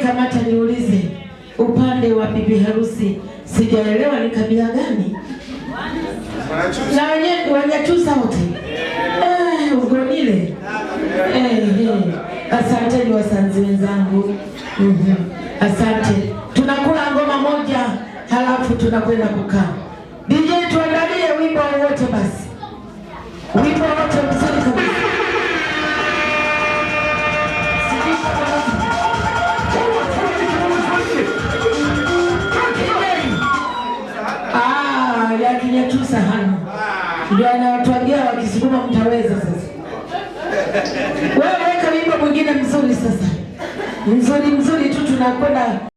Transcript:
Kamata niulize upande wa bibi harusi, sijaelewa ni kabila gani? Na wenyewe Wanyachusa wote. Ugonile. Asante wasanzi wenzangu. Asante. Tunakula ngoma moja halafu tunakwenda kukaa. DJ tuandalie wimbo wote basi. Wimbo wote mzuri kabisa. Kinyachusa hana ndio anawatwagia wakisukuma, mtaweza sasa. Wewe weka wimbo mwingine mzuri sasa, mzuri tu tunakwenda.